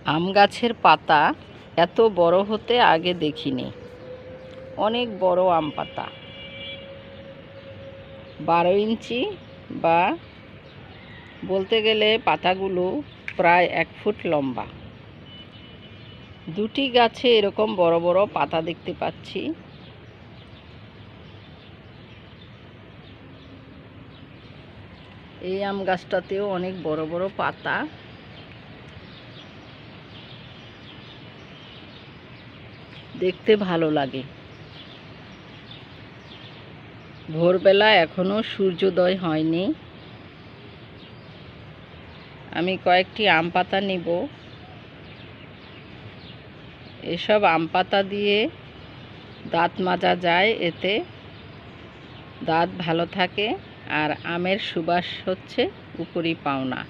আম গাছের পাতা এত বড় হতে আগে দেখিনি। অনেক বড় আম পাতা, 12 ইঞ্চি বা বলতে গেলে পাতাগুলো প্রায় 1 ফুট লম্বা। দুটি গাছে এরকম বড় বড় পাতা দেখতে পাচ্ছি। এই আম গাছটাতেও অনেক বড় বড় পাতা। দেখতে ভালো লাগে। ভোরবেলা এখনো সূর্যোদয় হয়নি। আমি কয়েকটি আম পাতা নিব। এসব আম পাতা দিয়ে দাঁত মাজা যায়, এতে দাঁত ভালো থাকে আর আমের সুবাস হচ্ছে উপরি পাওনা।